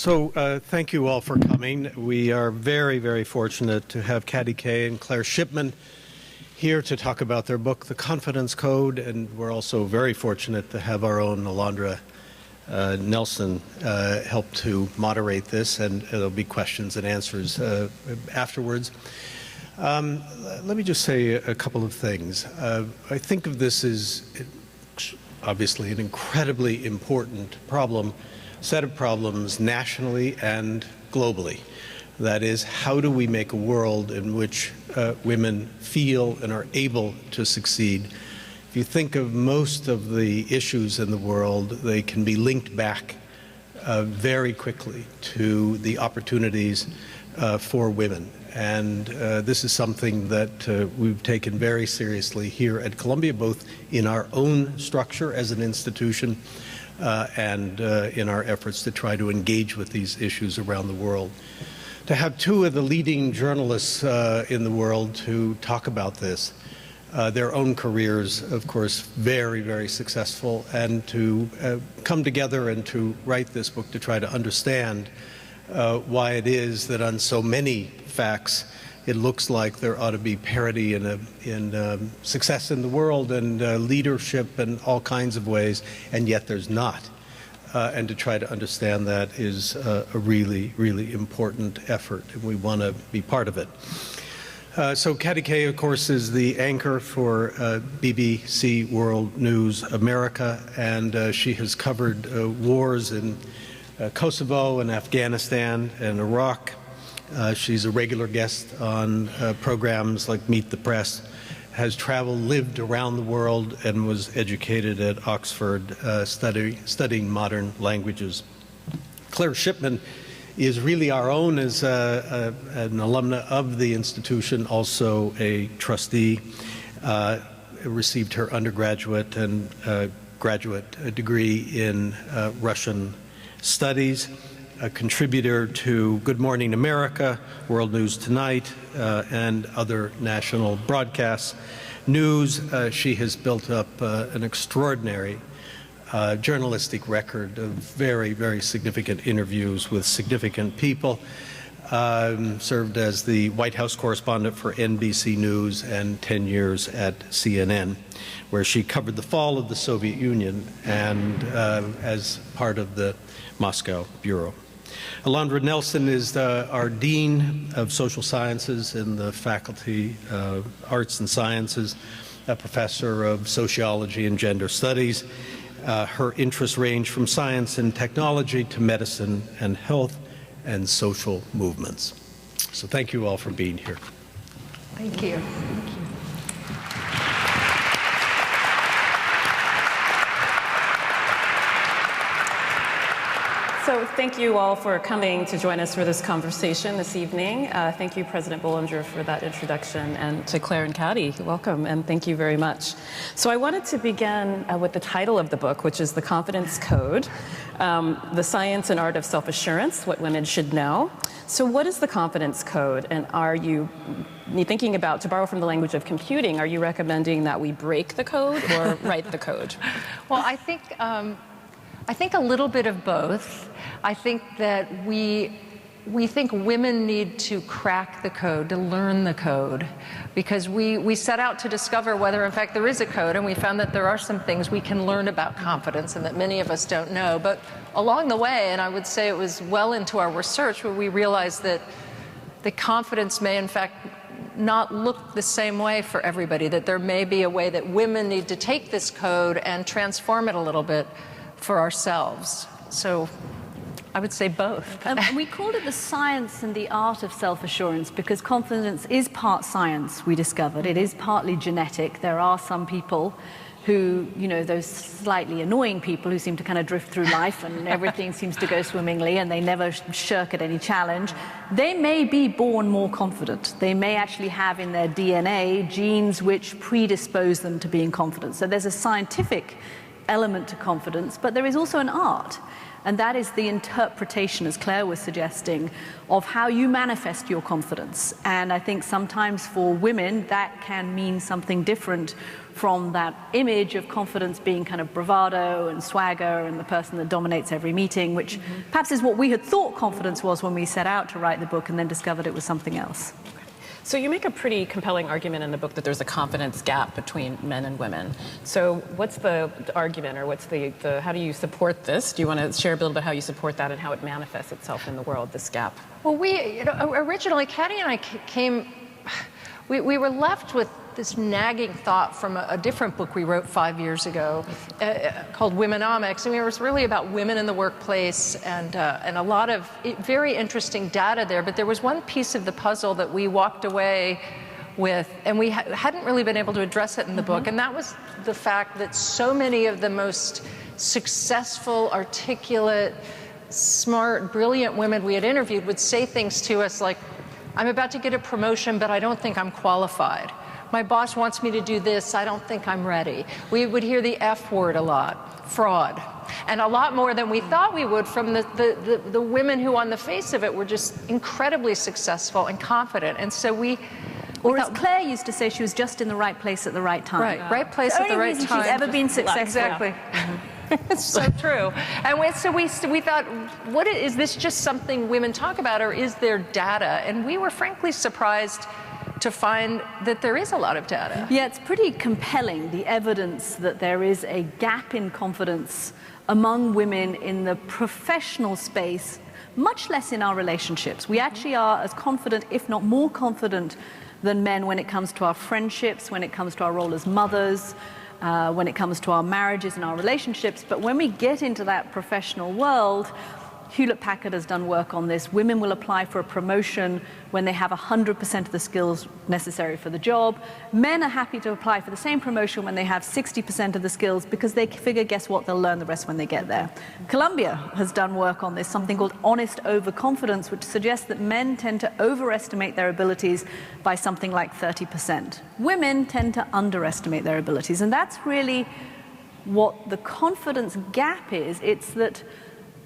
Thank you all for coming. We are very, very fortunate to have Katty Kay and Claire Shipman here to talk about their book, The Confidence Code, and we're also very fortunate to have our own Alondra Nelson help to moderate this, and there'll be questions and answers afterwards. Let me just say a couple of things. I think of this as obviously an incredibly important set of problems nationally and globally. That is, how do we make a world in which women feel and are able to succeed? If you think of most of the issues in the world, they can be linked back very quickly to the opportunities for women. And this is something that we've taken very seriously here at Columbia, both in our own structure as an institution and in our efforts to try to engage with these issues around the world. To have two of the leading journalists in the world to talk about this, their own careers, of course, very, very successful, and to come together and to write this book to try to understand why it is that on so many facts it looks like there ought to be parity in success in the world and leadership and all kinds of ways, and yet there's not. And to try to understand that is a really, really important effort, and we want to be part of it. So Katty Kay, of course, is the anchor for BBC World News America, and she has covered wars in Kosovo and Afghanistan and Iraq. She's a regular guest on programs like Meet the Press, has traveled, lived around the world, and was educated at Oxford studying modern languages. Claire Shipman is really our own as an alumna of the institution, also a trustee, received her undergraduate and graduate degree in Russian studies, a contributor to Good Morning America, World News Tonight, and other national broadcasts. News, she has built up an extraordinary journalistic record of very, very significant interviews with significant people, served as the White House correspondent for NBC News and 10 years at CNN, where she covered the fall of the Soviet Union and as part of the Moscow Bureau. Alondra Nelson is our Dean of Social Sciences in the Faculty of Arts and Sciences, a professor of Sociology and Gender Studies. Her interests range from science and technology to medicine and health and social movements. So thank you all for being here. Thank you. Thank you. So thank you all for coming to join us for this conversation this evening. Thank you, President Bollinger, for that introduction, and to Claire and Katty, welcome, and thank you very much. So I wanted to begin with the title of the book, which is The Confidence Code, The Science and Art of Self-Assurance, What Women Should Know. So what is the Confidence Code, and are you thinking about, to borrow from the language of computing, are you recommending that we break the code or write the code? Well, I think a little bit of both. I think that we think women need to crack the code, to learn the code, because we set out to discover whether in fact there is a code, and we found that there are some things we can learn about confidence and that many of us don't know. But along the way, and I would say it was well into our research, where we realized that the confidence may in fact not look the same way for everybody, that there may be a way that women need to take this code and transform it a little bit for ourselves. So I would say both. We called it the science and the art of self-assurance because confidence is part science, we discovered. It is partly genetic. There are some people who, you know, those slightly annoying people who seem to kind of drift through life and everything seems to go swimmingly and they never shirk at any challenge. They may be born more confident. They may actually have in their DNA genes which predispose them to being confident. So there's a scientific element to confidence, but there is also an art. And that is the interpretation, as Claire was suggesting, of how you manifest your confidence. And I think sometimes for women, that can mean something different from that image of confidence being kind of bravado and swagger and the person that dominates every meeting, which perhaps is what we had thought confidence was when we set out to write the book and then discovered it was something else. So you make a pretty compelling argument in the book that there's a confidence gap between men and women. So what's the argument, or what's the how do you support this? Do you want to share a little bit how you support that and how it manifests itself in the world, this gap? Well, originally, Katty and I we were left with this nagging thought from a different book we wrote 5 years ago called Womenomics. I mean, it was really about women in the workplace and a lot of very interesting data there. But there was one piece of the puzzle that we walked away with, and we hadn't really been able to address it in the book, and that was the fact that so many of the most successful, articulate, smart, brilliant women we had interviewed would say things to us like, I'm about to get a promotion, but I don't think I'm qualified. My boss wants me to do this, I don't think I'm ready. We would hear the F word a lot, fraud. And a lot more than we thought we would from the women who on the face of it were just incredibly successful and confident. And so or as Claire used to say, she was just in the right place at the right time. Right place at the right time. The only reason she's ever been successful. Exactly. It's so true. And we thought, is this just something women talk about, or is there data? And we were frankly surprised to find that there is a lot of data. Yeah, it's pretty compelling, the evidence that there is a gap in confidence among women in the professional space, much less in our relationships. We actually are as confident, if not more confident, than men when it comes to our friendships, when it comes to our role as mothers, when it comes to our marriages and our relationships. But when we get into that professional world, Hewlett-Packard has done work on this. Women will apply for a promotion when they have 100% of the skills necessary for the job. Men are happy to apply for the same promotion when they have 60% of the skills because they figure, guess what, they'll learn the rest when they get there. Columbia has done work on this, something called honest overconfidence, which suggests that men tend to overestimate their abilities by something like 30%. Women tend to underestimate their abilities, and that's really what the confidence gap is. It's that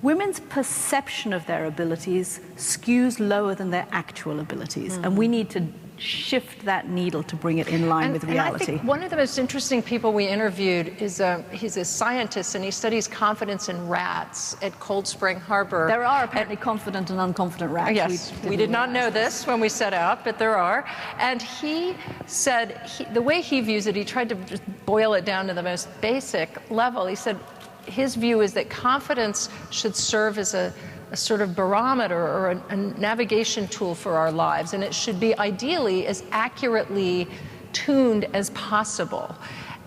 women's perception of their abilities skews lower than their actual abilities, and we need to shift that needle to bring it in line with reality. And I think one of the most interesting people we interviewed is he's a scientist, and he studies confidence in rats at Cold Spring Harbor. There are apparently confident and unconfident rats. Yes, we did not know this when we set out, but there are. And he said, the way he views it, he tried to just boil it down to the most basic level. He said, his view is that confidence should serve as a sort of barometer or a navigation tool for our lives, and it should be ideally as accurately tuned as possible,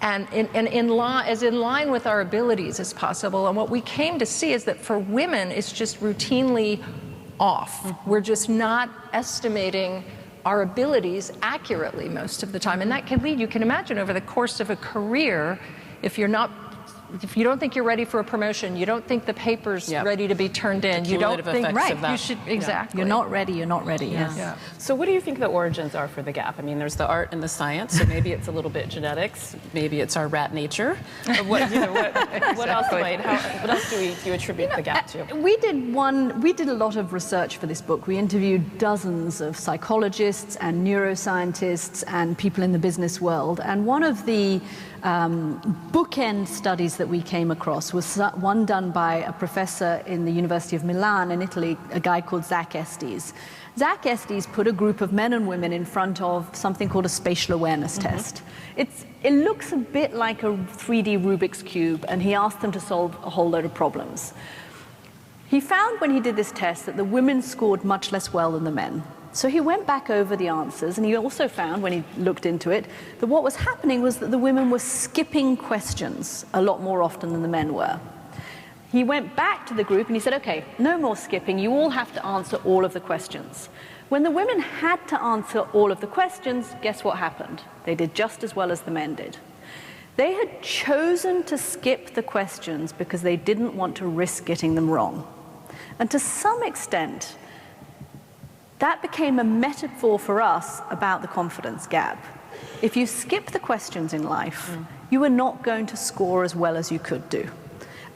and in line with our abilities as possible. And what we came to see is that for women, it's just routinely off. We're just not estimating our abilities accurately most of the time, and that can lead, you can imagine, over the course of a career, if you don't think you're ready for a promotion, you don't think the paper's ready to be turned in, you don't think, you should, exactly. You're not ready, yes. Yeah. So what do you think the origins are for the gap? I mean, there's the art and the science, so maybe it's a little bit genetics, maybe it's our rat nature. What else do you attribute the gap to? We did a lot of research for this book. We interviewed dozens of psychologists and neuroscientists and people in the business world, and one of the bookend studies that we came across was one done by a professor in the University of Milan in Italy, a guy called Zach Estes. Zach Estes put a group of men and women in front of something called a spatial awareness test. It looks a bit like a 3D Rubik's Cube, and he asked them to solve a whole load of problems. He found when he did this test that the women scored much less well than the men. So he went back over the answers, and he also found, when he looked into it, that what was happening was that the women were skipping questions a lot more often than the men were. He went back to the group and he said, okay, no more skipping, you all have to answer all of the questions. When the women had to answer all of the questions, guess what happened? They did just as well as the men did. They had chosen to skip the questions because they didn't want to risk getting them wrong. And to some extent, that became a metaphor for us about the confidence gap. If you skip the questions in life, you are not going to score as well as you could do.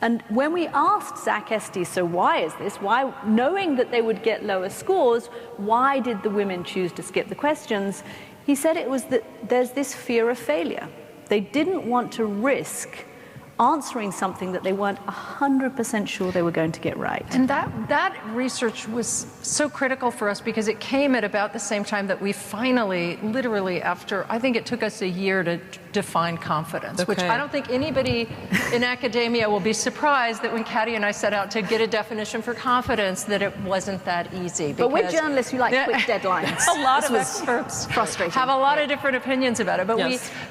And when we asked Zach Estes, so why is this? Why, knowing that they would get lower scores, why did the women choose to skip the questions? He said it was that there's this fear of failure. They didn't want to risk answering something that they weren't 100% sure they were going to get right. And that research was so critical for us because it came at about the same time that we finally, literally after, I think it took us a year to define confidence, which I don't think anybody in academia will be surprised that when Katty and I set out to get a definition for confidence that it wasn't that easy. But we're journalists who like quick deadlines. A lot of experts have a lot of different opinions about it.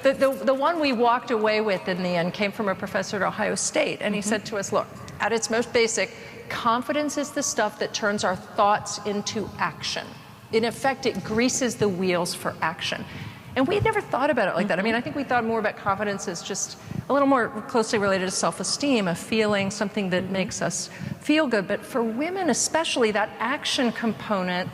But the one we walked away with in the end came from a professor at Ohio State, and he said to us, look, at its most basic, confidence is the stuff that turns our thoughts into action. In effect, it greases the wheels for action. And we had never thought about it like that. I mean, I think we thought more about confidence as just a little more closely related to self-esteem, a feeling, something that makes us feel good. But for women especially, that action component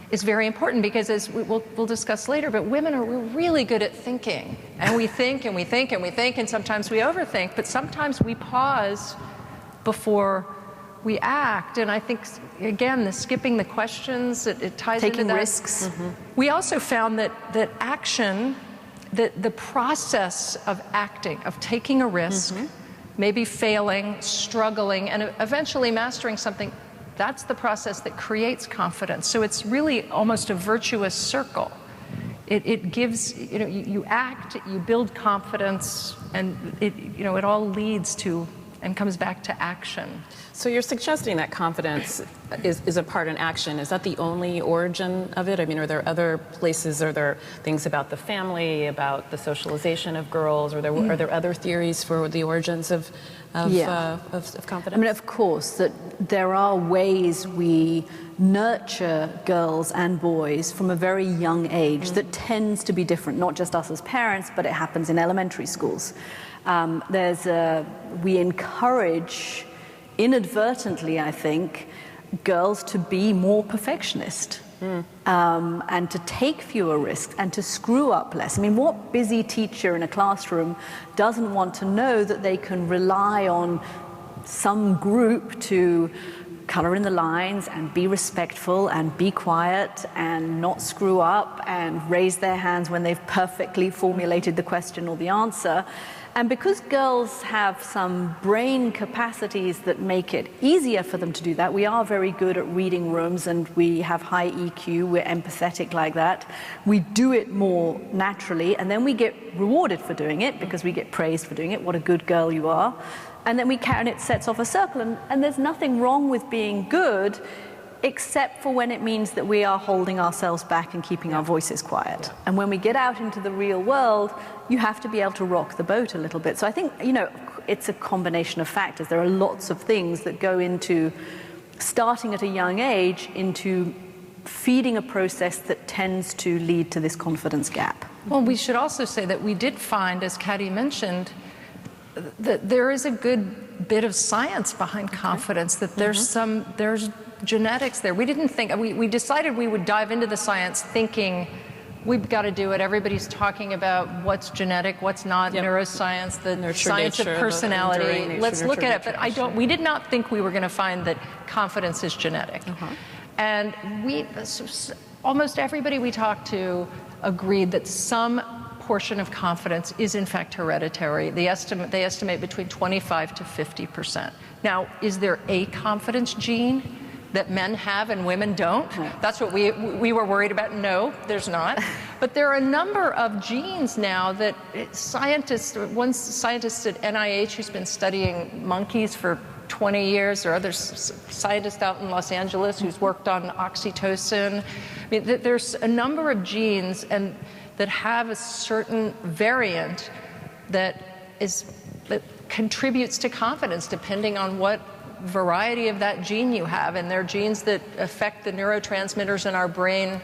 is very important because, as we'll discuss later, but women are really good at thinking. And we think and we think and we think, and sometimes we overthink, but sometimes we pause before we act. And I think, again, the skipping the questions, it ties into that. Taking risks. We also found that action, the process of acting, of taking a risk, maybe failing, struggling, and eventually mastering something, that's the process that creates confidence. So it's really almost a virtuous circle. It gives, you act, you build confidence, and it all leads to and comes back to action. So you're suggesting that confidence is a part in action. Is that the only origin of it? I mean, are there other places, are there things about the family, about the socialization of girls, or are there other theories for the origins of confidence? I mean, of course, that there are ways we nurture girls and boys from a very young age that tends to be different, not just us as parents, but it happens in elementary schools. We encourage, inadvertently, I think, girls to be more perfectionist and to take fewer risks and to screw up less. I mean, what busy teacher in a classroom doesn't want to know that they can rely on some group to color in the lines and be respectful and be quiet and not screw up and raise their hands when they've perfectly formulated the question or the answer? And because girls have some brain capacities that make it easier for them to do that, we are very good at reading rooms and we have high EQ, we're empathetic like that. We do it more naturally and then we get rewarded for doing it because we get praised for doing it. What a good girl you are. And then and it sets off a circle. And there's nothing wrong with being good, except for when it means that we are holding ourselves back and keeping our voices quiet. And when we get out into the real world, you have to be able to rock the boat a little bit. So I think, it's a combination of factors. There are lots of things that go into starting at a young age into feeding a process that tends to lead to this confidence gap. Well, we should also say that we did find, as Katty mentioned, that there is a good bit of science behind confidence, that there's genetics there. We didn't think, we decided we would dive into the science thinking we've got to do it. Everybody's talking about what's genetic, what's not, neuroscience, the science of personality. Let's look at it. But we did not think we were going to find that confidence is genetic. And almost everybody we talked to agreed that some portion of confidence is in fact hereditary. They estimate between 25 to 50%. Now, is there a confidence gene that men have and women don't? That's what we were worried about. No, there's not. But there are a number of genes now that one scientist at NIH who's been studying monkeys for 20 years, or other scientists out in Los Angeles who's worked on oxytocin. I mean, there's a number of genes that have a certain variant that contributes to confidence depending on what variety of that gene you have. And there are genes that affect the neurotransmitters in our brain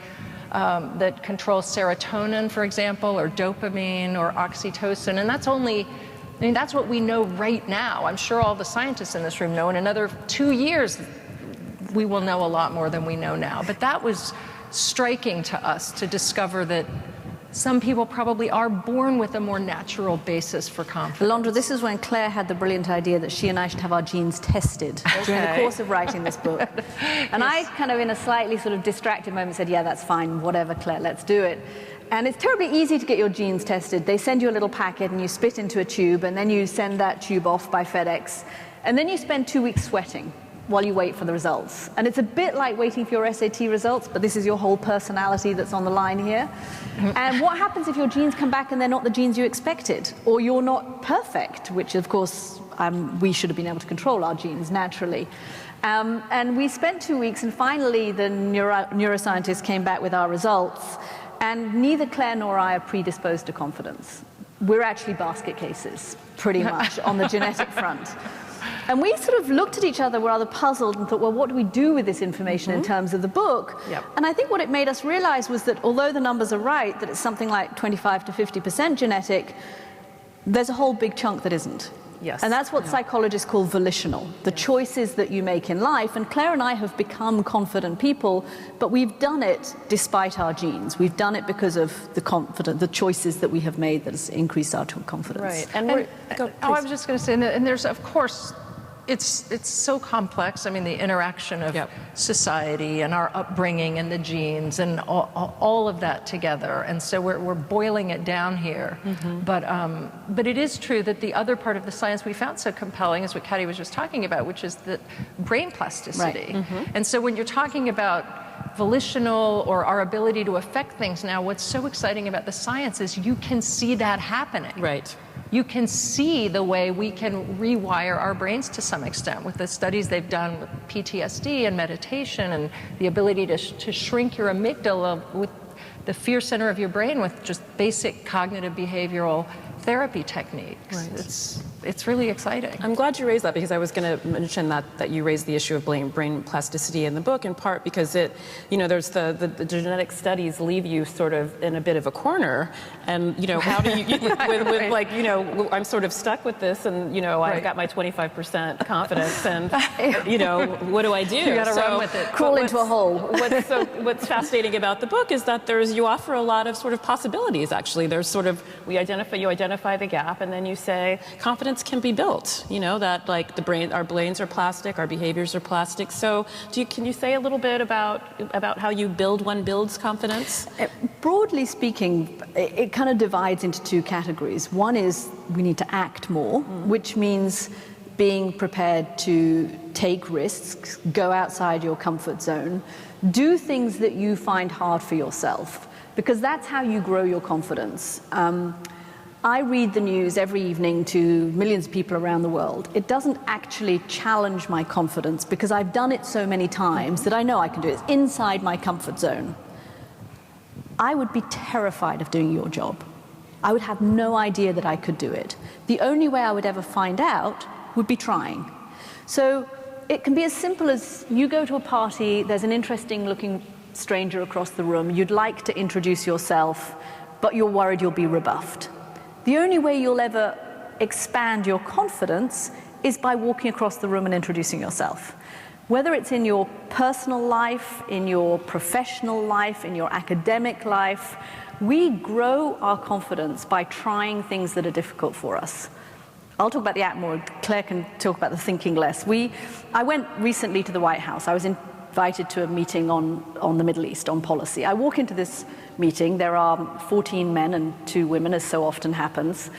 that control serotonin, for example, or dopamine or oxytocin. And that's what we know right now. I'm sure all the scientists in this room know. In another 2 years, we will know a lot more than we know now. But that was striking to us to discover that some people probably are born with a more natural basis for confidence. Alondra, this is when Claire had the brilliant idea that she and I should have our genes tested during the course of writing this book. And I kind of, in a slightly sort of distracted moment, said, yeah, that's fine, whatever, Claire, let's do it. And it's terribly easy to get your genes tested. They send you a little packet and you spit into a tube, and then you send that tube off by FedEx. And then you spend 2 weeks sweating while you wait for the results. And it's a bit like waiting for your SAT results, but this is your whole personality that's on the line here. And what happens if your genes come back and they're not the genes you expected? Or you're not perfect, which of course we should have been able to control our genes naturally. And we spent 2 weeks, and finally the neuroscientists came back with our results, and neither Claire nor I are predisposed to confidence. We're actually basket cases, pretty much, on the genetic front. And we sort of looked at each other, were rather puzzled, and thought, well, what do we do with this information in terms of the book? Yep. And I think what it made us realize was that although the numbers are right, that it's something like 25 to 50% genetic, there's a whole big chunk that isn't. Yes. And that's what psychologists call volitional, the choices that you make in life. And Claire and I have become confident people, but we've done it despite our genes. We've done it because of the choices that we have made that has increased our confidence. Right. I was just going to say, and there's, of course, it's so complex. I mean, the interaction of society and our upbringing and the genes and all of that together. And so we're boiling it down here. But it is true that the other part of the science we found so compelling is what Katty was just talking about, which is the brain plasticity. Right. And so when you're talking about volitional or our ability to affect things now, what's so exciting about the science is you can see that happening. Right. You can see the way we can rewire our brains to some extent with the studies they've done with PTSD and meditation and the ability to shrink your amygdala with the fear center of your brain with just basic cognitive behavioral therapy techniques. Right. It's really exciting. I'm glad you raised that, because I was going to mention that you raised the issue of brain plasticity in the book, in part because there's the genetic studies leave you sort of in a bit of a corner, and how do you with I'm sort of stuck with this, and I've got my 25% confidence, and what do I do? You got to run with it. Crawl into a hole. What's fascinating about the book is that you offer a lot of sort of possibilities. Actually, there's sort of you identify the gap, and then you say confidence can be built, that like our brains are plastic, our behaviors are plastic. So can you say a little bit about how one builds confidence? Broadly speaking, it kind of divides into two categories. One is we need to act more, which means being prepared to take risks, go outside your comfort zone, do things that you find hard for yourself, because that's how you grow your confidence. I read the news every evening to millions of people around the world. It doesn't actually challenge my confidence because I've done it so many times that I know I can do it. It's inside my comfort zone. I would be terrified of doing your job. I would have no idea that I could do it. The only way I would ever find out would be trying. So it can be as simple as you go to a party, there's an interesting looking stranger across the room, you'd like to introduce yourself, but you're worried you'll be rebuffed. The only way you'll ever expand your confidence is by walking across the room and introducing yourself. Whether it's in your personal life, in your professional life, in your academic life, we grow our confidence by trying things that are difficult for us. I'll talk about the act more. Claire can talk about the thinking less. I went recently to the White House. I was invited to a meeting on the Middle East, on policy. I walk into this meeting. There are 14 men and 2 women, as so often happens.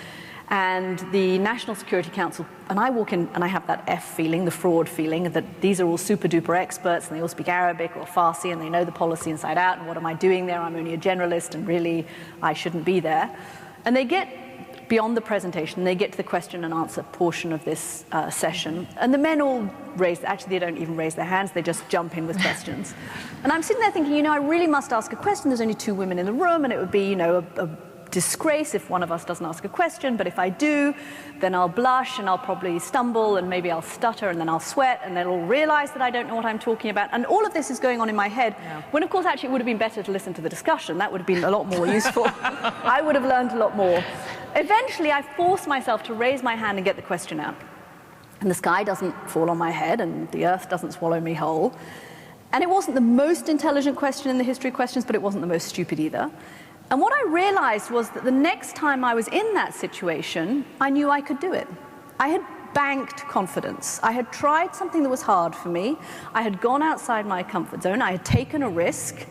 And the National Security Council, and I walk in and I have that F feeling, the fraud feeling, that these are all super duper experts and they all speak Arabic or Farsi and they know the policy inside out, and what am I doing there? I'm only a generalist and really I shouldn't be there. And they get beyond the presentation, they get to the question and answer portion of this session. And the men all actually they don't even raise their hands, they just jump in with questions. And I'm sitting there thinking, I really must ask a question. There's only 2 women in the room and it would be, a disgrace if one of us doesn't ask a question, but if I do, then I'll blush and I'll probably stumble and maybe I'll stutter and then I'll sweat and they'll all realize that I don't know what I'm talking about. And all of this is going on in my head, when of course actually it would have been better to listen to the discussion. That would have been a lot more useful. I would have learned a lot more. Eventually I force myself to raise my hand and get the question out. And the sky doesn't fall on my head and the earth doesn't swallow me whole. And it wasn't the most intelligent question in the history of questions, but it wasn't the most stupid either. And what I realized was that the next time I was in that situation, I knew I could do it. I had banked confidence. I had tried something that was hard for me. I had gone outside my comfort zone. I had taken a risk,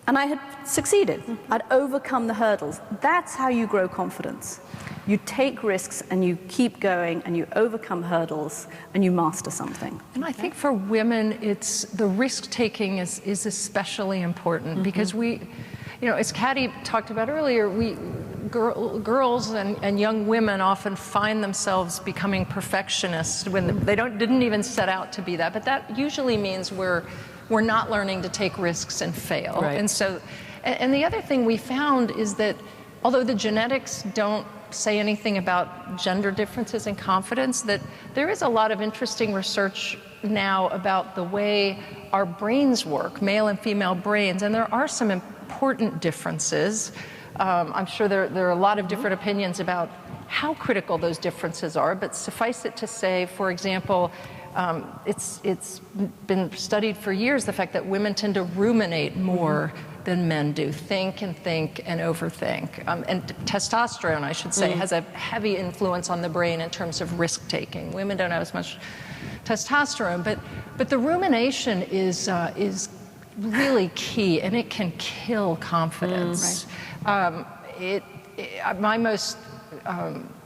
and I had succeeded. I'd overcome the hurdles. That's how you grow confidence. You take risks, and you keep going, and you overcome hurdles, and you master something. And I think for women, it's the risk-taking is especially important because we, you know, as Katty talked about earlier, girls and young women often find themselves becoming perfectionists when they didn't even set out to be that. But that usually means we're not learning to take risks and fail. Right. And so, and the other thing we found is that although the genetics don't say anything about gender differences in confidence, that there is a lot of interesting research now about the way our brains work, male and female brains, and there are some important differences. I'm sure there are a lot of different opinions about how critical those differences are, but suffice it to say, for example, it's been studied for years, the fact that women tend to ruminate more than men do, think and overthink. And testosterone, I should say, has a heavy influence on the brain in terms of risk-taking. Women don't have as much testosterone, but the rumination is really key, and it can kill confidence. My most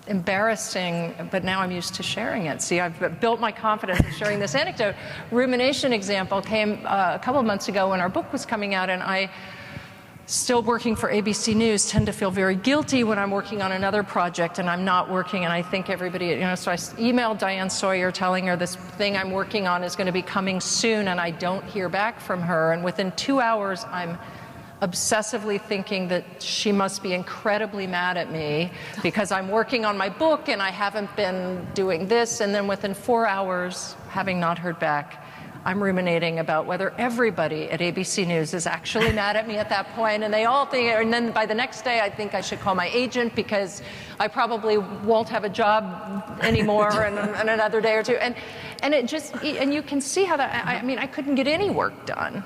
embarrassing, but now I'm used to sharing it. See, I've built my confidence in sharing this anecdote. Rumination example came a couple of months ago when our book was coming out, and I, still working for ABC News, tend to feel very guilty when I'm working on another project and I'm not working, and I think everybody, you know, so I emailed Diane Sawyer telling her this thing I'm working on is going to be coming soon, and I don't hear back from her, and within 2 hours I'm obsessively thinking that she must be incredibly mad at me because I'm working on my book and I haven't been doing this, and then within 4 hours, having not heard back, I'm ruminating about whether everybody at ABC News is actually mad at me at that point, and they all think, and then by the next day I think I should call my agent because I probably won't have a job anymore in another day or two, and it just, and you can see how that, I mean, I couldn't get any work done.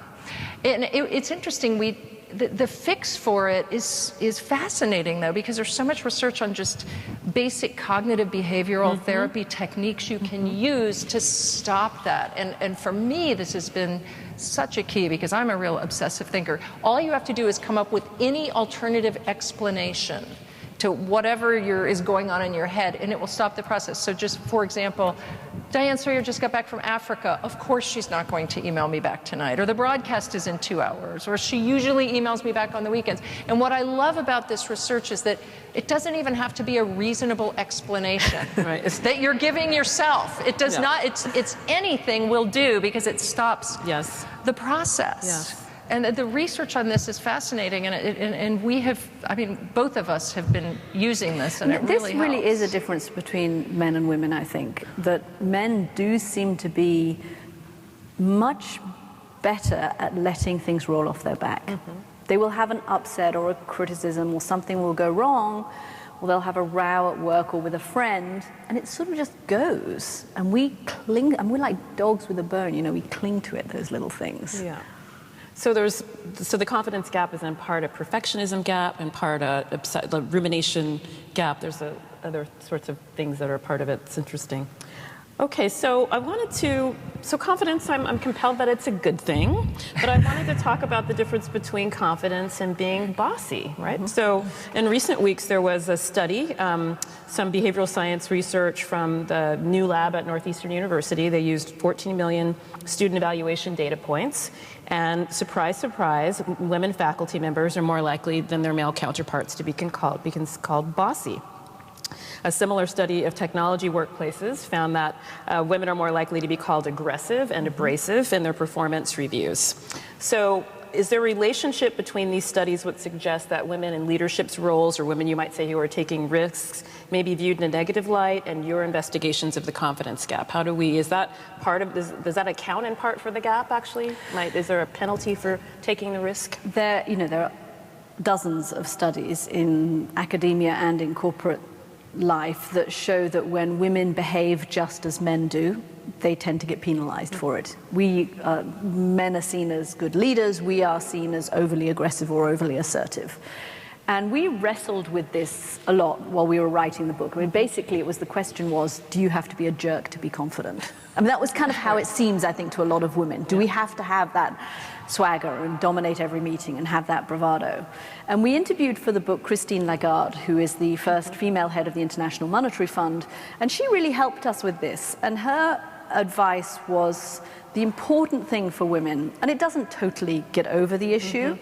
And it's interesting, the fix for it is fascinating, though, because there's so much research on just basic cognitive behavioral therapy techniques you can use to stop that. And for me, this has been such a key because I'm a real obsessive thinker. All you have to do is come up with any alternative explanation to whatever is going on in your head, and it will stop the process. So just, for example, Diane Sawyer just got back from Africa. Of course she's not going to email me back tonight, or the broadcast is in 2 hours, or she usually emails me back on the weekends. And what I love about this research is that it doesn't even have to be a reasonable explanation. Right. It's that you're giving yourself. It does not, it's anything will do because it stops the process. Yes. And the research on this is fascinating, and we have, I mean, both of us have been using this, and it really helps. This really is a difference between men and women, I think, that men do seem to be much better at letting things roll off their back. They will have an upset or a criticism or something will go wrong, or they'll have a row at work or with a friend, and it sort of just goes. And we cling, and we're like dogs with a bone, you know, we cling to it, those little things. Yeah. So the confidence gap is in part a perfectionism gap and part the rumination gap. There's other sorts of things that are part of it. It's interesting. Okay, so I wanted to, so confidence, I'm compelled that it's a good thing, but I wanted to talk about the difference between confidence and being bossy, right? So in recent weeks, there was a study, some behavioral science research from the new lab at Northeastern University. They used 14 million student evaluation data points, and surprise, surprise, women faculty members are more likely than their male counterparts to be called bossy. A similar study of technology workplaces found that women are more likely to be called aggressive and abrasive in their performance reviews. So is there a relationship between these studies which suggests that women in leadership roles, or women you might say who are taking risks, may be viewed in a negative light, and your investigations of the confidence gap? How do we, is that part of, does that account in part for the gap, actually? Is there a penalty for taking the risk? There are dozens of studies in academia and in corporate life that show that when women behave just as men do, they tend to get penalized for it. Men are seen as good leaders, we are seen as overly aggressive or overly assertive. And we wrestled with this a lot while we were writing the book. I mean, basically, the question was, do you have to be a jerk to be confident? I mean, that was kind of how it seems, I think, to a lot of women. Do we have to have that swagger and dominate every meeting and have that bravado? And we interviewed for the book Christine Lagarde, who is the first female head of the International Monetary Fund, and she really helped us with this. And her advice was the important thing for women, and it doesn't totally get over the issue,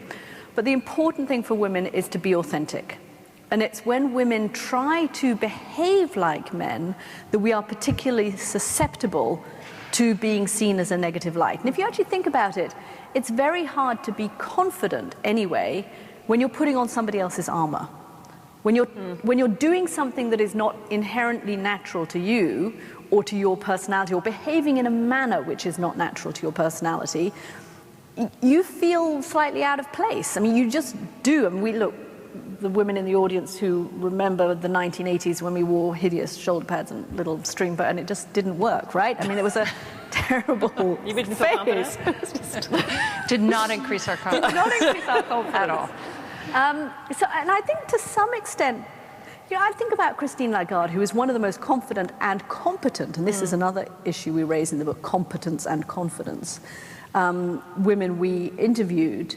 but the important thing for women is to be authentic. And it's when women try to behave like men that we are particularly susceptible to being seen as a negative light. And if you actually think about it, it's very hard to be confident anyway when you're putting on somebody else's armor. When you're doing something that is not inherently natural to you or to your personality, or behaving in a manner which is not natural to your personality, you feel slightly out of place. I mean, you just do. I mean, the women in the audience who remember the 1980s when we wore hideous shoulder pads and little string, and it just didn't work, right? I mean, it was a terrible phase. Did not increase our confidence. Did not increase our confidence. At all. And I think to some extent, I think about Christine Lagarde, who is one of the most confident and competent, and this is another issue we raise in the book, competence and confidence, women we interviewed.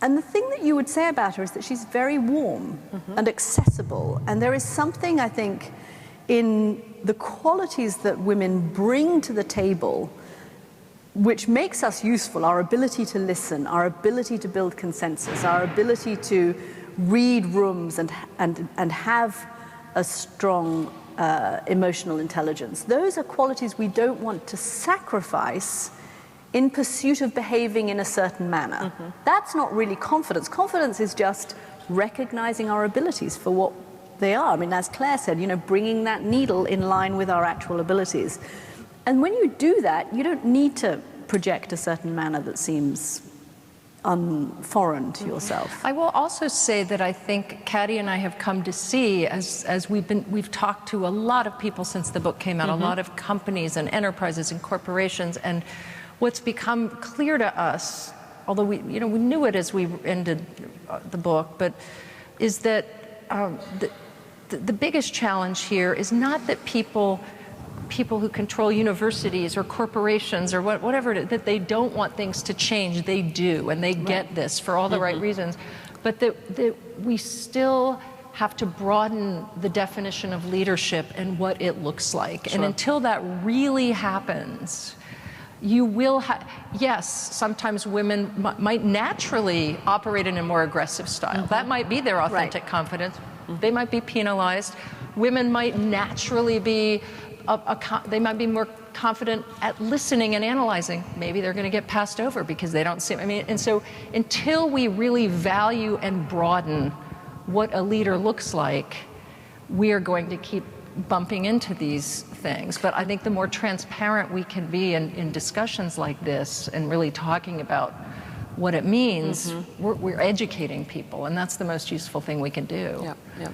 And the thing that you would say about her is that she's very warm and accessible. And there is something, I think, in the qualities that women bring to the table which makes us useful, our ability to listen, our ability to build consensus, our ability to read rooms and have a strong emotional intelligence. Those are qualities we don't want to sacrifice in pursuit of behaving in a certain manner. That's not really confidence. Confidence is just recognizing our abilities for what they are. I mean, as Claire said, bringing that needle in line with our actual abilities. And when you do that, you don't need to project a certain manner that seems foreign to yourself. I will also say that I think Katty and I have come to see, as we've talked to a lot of people since the book came out, a lot of companies and enterprises and corporations, and what's become clear to us, although we knew it as we ended the book, but is that the biggest challenge here is not that people who control universities or corporations or whatever it is, that they don't want things to change. They do, and they get this for all the right reasons, but that we still have to broaden the definition of leadership and what it looks like. Sure. And until that really happens, you will yes, sometimes women might naturally operate in a more aggressive style. That might be their authentic confidence. They might be penalized. Women might naturally be they might be more confident at listening and analyzing. Maybe they're going to get passed over because they don't see. And so until we really value and broaden what a leader looks like, we are going to keep bumping into these things. But I think the more transparent we can be in discussions like this and really talking about what it means, we're educating people, and that's the most useful thing we can do. Yeah.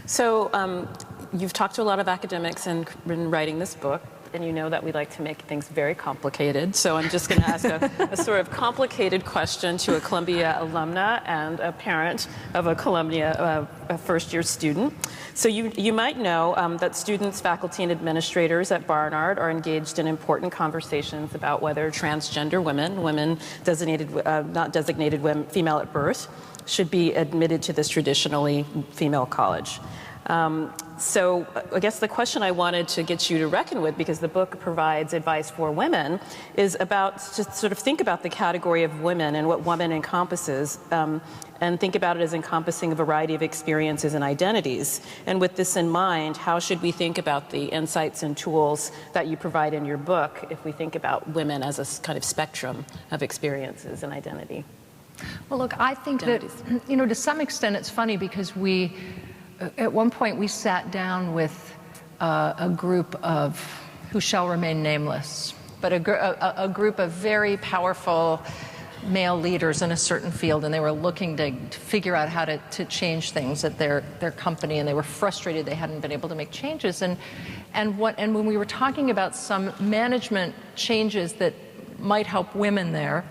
So you've talked to a lot of academics in writing this book, and you know that we like to make things very complicated. So I'm just going to ask a sort of complicated question to a Columbia alumna and a parent of a Columbia first-year student. So you might know that students, faculty, and administrators at Barnard are engaged in important conversations about whether transgender women designated, not designated women, female at birth, should be admitted to this traditionally female college. So I guess the question I wanted to get you to reckon with, because the book provides advice for women, is about just sort of think about the category of women and what woman encompasses, and think about it as encompassing a variety of experiences and identities. And with this in mind, how should we think about the insights and tools that you provide in your book if we think about women as a kind of spectrum of experiences and identity? Well, look, I think that, to some extent it's funny because at one point we sat down with a group of, who shall remain nameless, but a group of very powerful male leaders in a certain field, and they were looking to figure out how to change things at their company, and they were frustrated they hadn't been able to make changes. And when we were talking about some management changes that might help women there,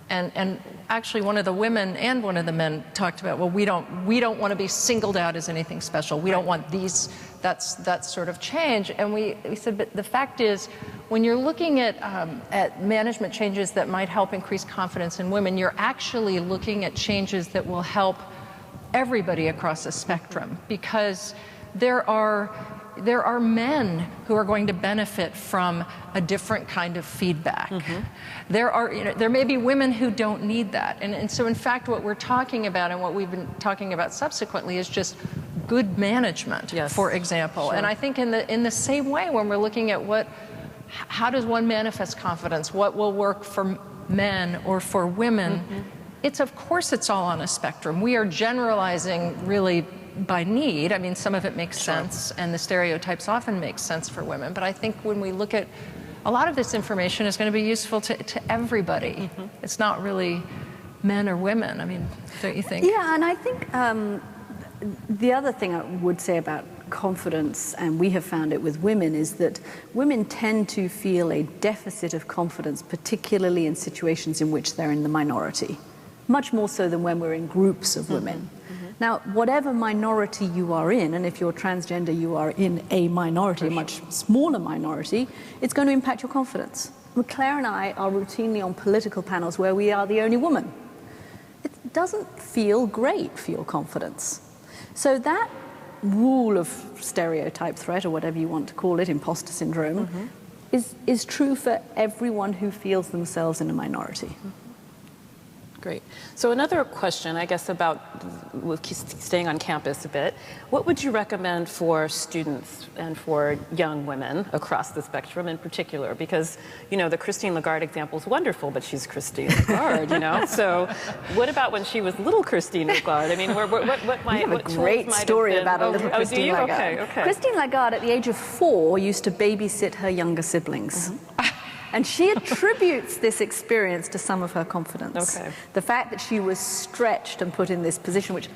and actually one of the women and one of the men talked about, well, we don't want to be singled out as anything special. We don't want that sort of change. And we said, but the fact is, when you're looking at management changes that might help increase confidence in women, you're actually looking at changes that will help everybody across the spectrum, because there are men who are going to benefit from a different kind of feedback. There may be women who don't need that. And so in fact, what we're talking about and what we've been talking about subsequently is just good management, for example. Sure. And I think in the same way, when we're looking at how does one manifest confidence, what will work for men or for women, of course it's all on a spectrum. We are generalizing really by need. I mean, some of it makes sense, and the stereotypes often make sense for women. But I think when we look at a lot of this information is going to be useful to everybody. It's not really men or women. I mean, don't you think? Yeah, and I think the other thing I would say about confidence, and we have found it with women, is that women tend to feel a deficit of confidence, particularly in situations in which they're in the minority, much more so than when we're in groups of women. Now, whatever minority you are in, and if you're transgender, you are in a minority, a much smaller minority, it's going to impact your confidence. Claire and I are routinely on political panels where we are the only woman. It doesn't feel great for your confidence. So that rule of stereotype threat, or whatever you want to call it, imposter syndrome, is true for everyone who feels themselves in a minority. Great. So another question, I guess, about staying on campus a bit. What would you recommend for students and for young women across the spectrum in particular? Because, you know, the Christine Lagarde example is wonderful, but she's Christine Lagarde, you know? So what about when she was little Christine Lagarde? I mean, what might... We have a great story about a little Christine Lagarde. Okay. Christine Lagarde, at the age of 4, used to babysit her younger siblings. And she attributes this experience to some of her confidence. The fact that she was stretched and put in this position, which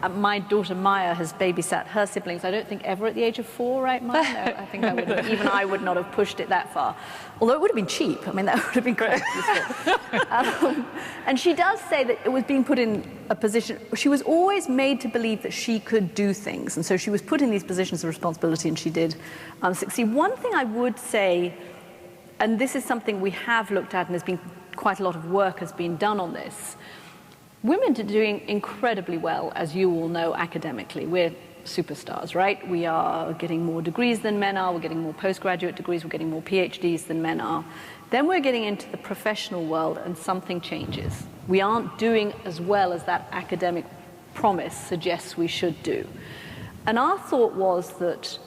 my daughter Maya has babysat her siblings, I don't think ever at the age of 4, right, Maya? No, I think even I would not have pushed it that far. Although it would have been cheap. I mean, that would have been quite useful. And she does say that it was being put in a position, she was always made to believe that she could do things. And so she was put in these positions of responsibility, and she did succeed. One thing I would say, and this is something we have looked at, and there's been quite a lot of work has been done on this. Women are doing incredibly well, as you all know, academically. We're superstars, right? We are getting more degrees than men are, we're getting more postgraduate degrees, we're getting more PhDs than men are. Then we're getting into the professional world, and something changes. We aren't doing as well as that academic promise suggests we should do. And our thought was that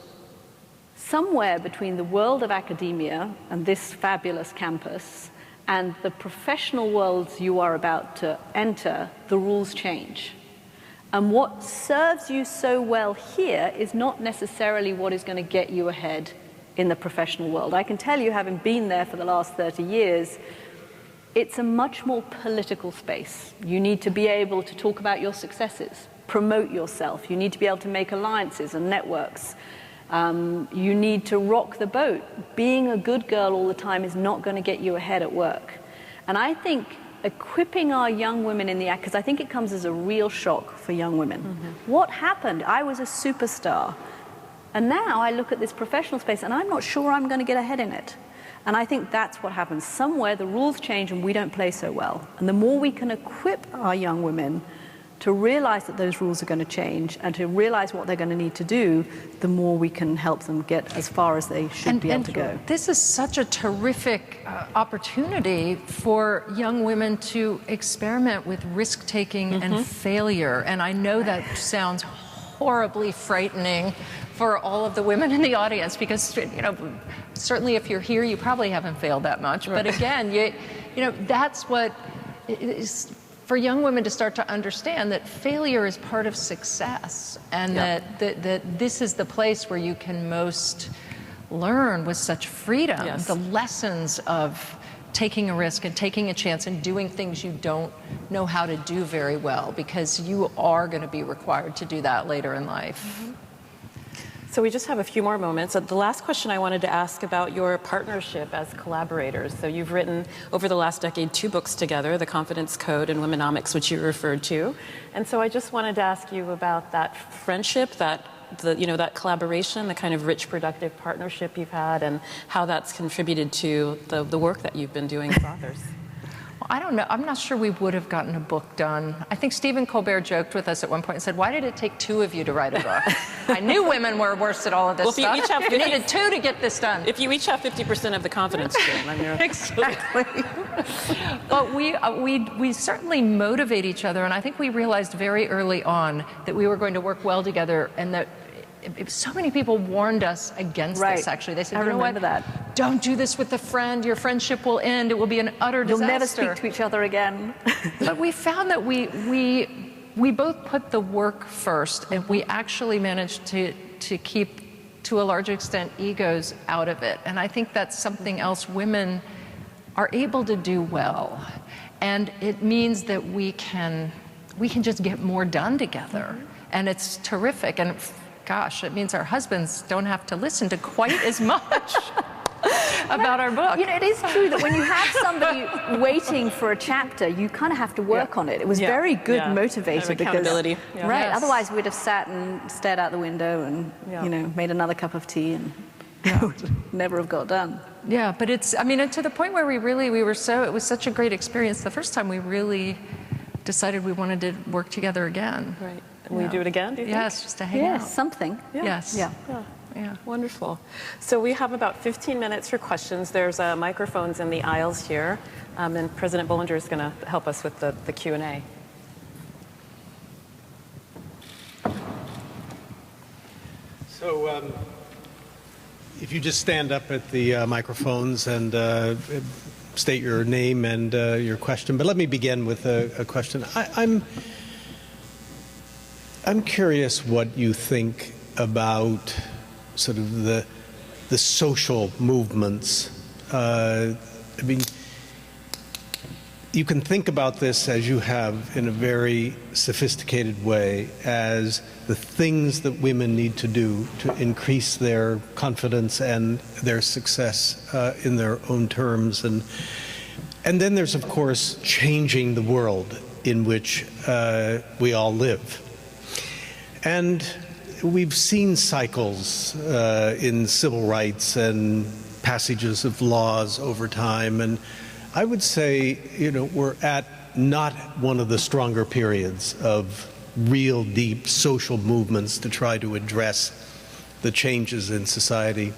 somewhere between the world of academia and this fabulous campus and the professional worlds you are about to enter, the rules change. And what serves you so well here is not necessarily what is going to get you ahead in the professional world. I can tell you, having been there for the last 30 years, it's a much more political space. You need to be able to talk about your successes, promote yourself. You need to be able to make alliances and networks. You need to rock the boat. Being a good girl all the time is not going to get you ahead at work. And I think equipping our young women in the act, because I think it comes as a real shock for young women. What happened? I was a superstar. And now I look at this professional space and I'm not sure I'm going to get ahead in it. And I think that's what happens. Somewhere the rules change and we don't play so well. And the more we can equip our young women to realize that those rules are going to change and to realize what they're going to need to do, the more we can help them get as far as they should be able to go. This is such a terrific opportunity for young women to experiment with risk-taking and failure. And I know that sounds horribly frightening for all of the women in the audience, because, you know, certainly if you're here, you probably haven't failed that much. But again, you know, that's what is for young women to start to understand, that failure is part of success, and that this is the place where you can most learn with such freedom the lessons of taking a risk and taking a chance and doing things you don't know how to do very well, because you are going to be required to do that later in life. So we just have a few more moments. The last question I wanted to ask about your partnership as collaborators. So you've written over the last decade 2 books together, The Confidence Code and Womenomics, which you referred to. And so I just wanted to ask you about that friendship, that collaboration, the kind of rich, productive partnership you've had, and how that's contributed to the work that you've been doing as authors. I don't know. I'm not sure we would have gotten a book done. I think Stephen Colbert joked with us at one point and said, "Why did it take 2 of you to write a book?" I knew women were worse at all of this stuff. Well, if you each have you needed 2 to get this done. If you each have 50% of the confidence game, I mean, exactly. But we certainly motivate each other, and I think we realized very early on that we were going to work well together, and that so many people warned us against this, actually. They said, you know what? Don't do this with a friend. Your friendship will end. It will be an utter disaster. You'll never speak to each other again. But we found that we both put the work first, and we actually managed to keep, to a large extent, egos out of it. And I think that's something else women are able to do well. And it means that we can just get more done together. And it's terrific. And gosh, it means our husbands don't have to listen to quite as much about our book. You know, it is true that when you have somebody waiting for a chapter, you kind of have to work on it. It was very good motivator, kind of accountability. Because right. Yes. Otherwise, we'd have sat and stared out the window and you know, made another cup of tea and never have got done. Yeah, but it's, I mean, to the point where it was such a great experience. The first time we really decided we wanted to work together again. Right. Will you do it again, do you think? Yes, just to hang out. Something. Yeah. Yes. Yeah. Wonderful. So we have about 15 minutes for questions. There's microphones in the aisles here, and President Bollinger is going to help us with the Q&A. So if you just stand up at the microphones and state your name and your question. But let me begin with a question. I'm curious what you think about sort of the social movements. I mean, you can think about this, as you have, in a very sophisticated way, as the things that women need to do to increase their confidence and their success in their own terms. And then there's, of course, changing the world in which we all live. And we've seen cycles in civil rights and passages of laws over time, and I would say, you know, we're at not one of the stronger periods of real deep social movements to try to address the changes in society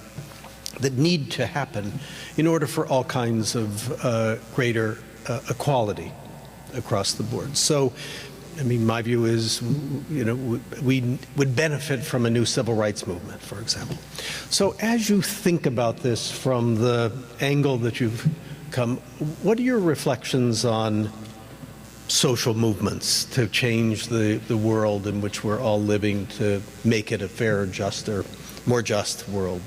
that need to happen in order for all kinds of greater equality across the board. So, I mean, my view is, you know, we would benefit from a new civil rights movement, for example. So as you think about this from the angle that you've come, what are your reflections on social movements to change the world in which we're all living, to make it a fairer, juster, more just world?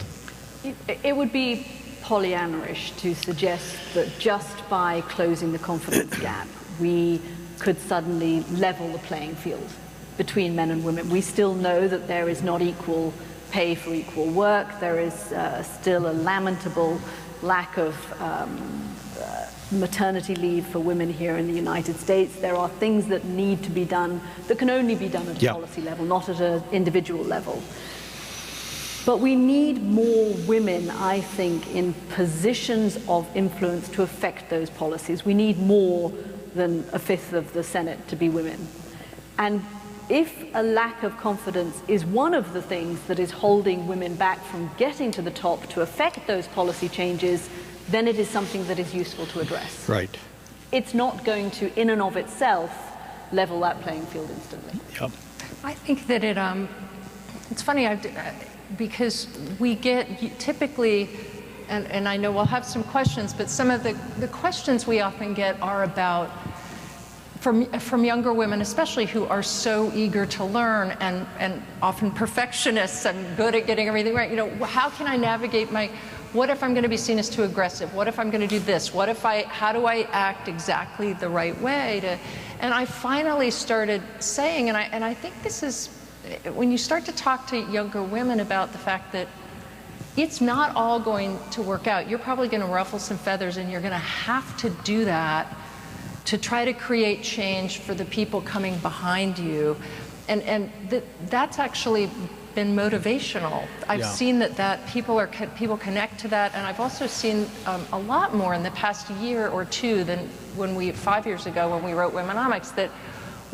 It would be Pollyanna-ish to suggest that just by closing the confidence gap, we could suddenly level the playing field between men and women. We still know that there is not equal pay for equal work. There is still a lamentable lack of maternity leave for women here in the United States. There are things that need to be done that can only be done at a policy level, not at an individual level. But we need more women, I think, in positions of influence to affect those policies. We need more than a fifth of the Senate to be women. And if a lack of confidence is one of the things that is holding women back from getting to the top to affect those policy changes, then it is something that is useful to address. Right. It's not going to, in and of itself, level that playing field instantly. Yep. I think that it's funny, because we get typically, and I know we'll have some questions, but some of the questions we often get are about, from younger women especially, who are so eager to learn and often perfectionists and good at getting everything right. You know, how can I navigate what if I'm going to be seen as too aggressive? What if I'm going to do this? How do I act exactly the right way and I finally started saying, and I think this is when you start to talk to younger women about the fact that it's not all going to work out, you're probably going to ruffle some feathers, and you're going to have to do that to try to create change for the people coming behind you. And that's actually been motivational. I've seen that people connect to that, and I've also seen a lot more in the past year or two than 5 years ago when we wrote Womenomics, that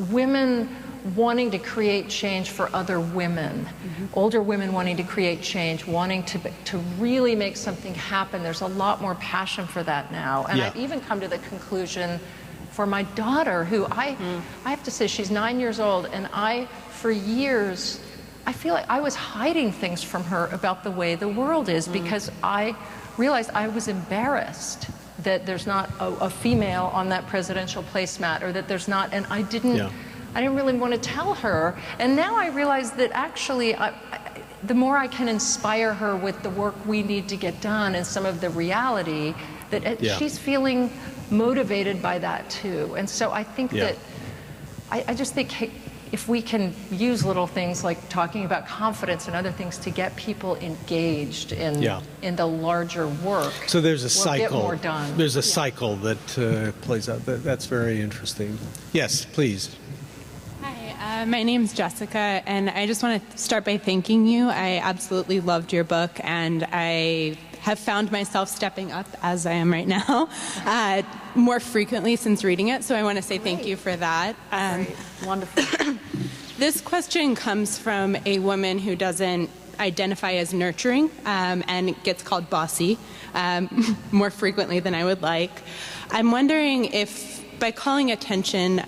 women wanting to create change for other women, older women wanting to create change, wanting to really make something happen. There's a lot more passion for that now. And I've even come to the conclusion for my daughter, who I have to say, she's 9 years old, and for years, I feel like I was hiding things from her about the way the world is, because I realized I was embarrassed that there's not a female on that presidential placemat, or that there's not, and I didn't really want to tell her. And now I realize that actually, the more I can inspire her with the work we need to get done and some of the reality, that she's feeling motivated by that too. And so I think that, I just think if we can use little things like talking about confidence and other things to get people engaged in the larger work, so there's a cycle. We'll get more done. There's a cycle that plays out. That's very interesting. Yes, please. Hi, my name's Jessica, and I just want to start by thanking you. I absolutely loved your book, and I have found myself stepping up, as I am right now, more frequently since reading it, so I want to say thank you for that. Wonderful. This question comes from a woman who doesn't identify as nurturing and gets called bossy more frequently than I would like. I'm wondering if, by calling attention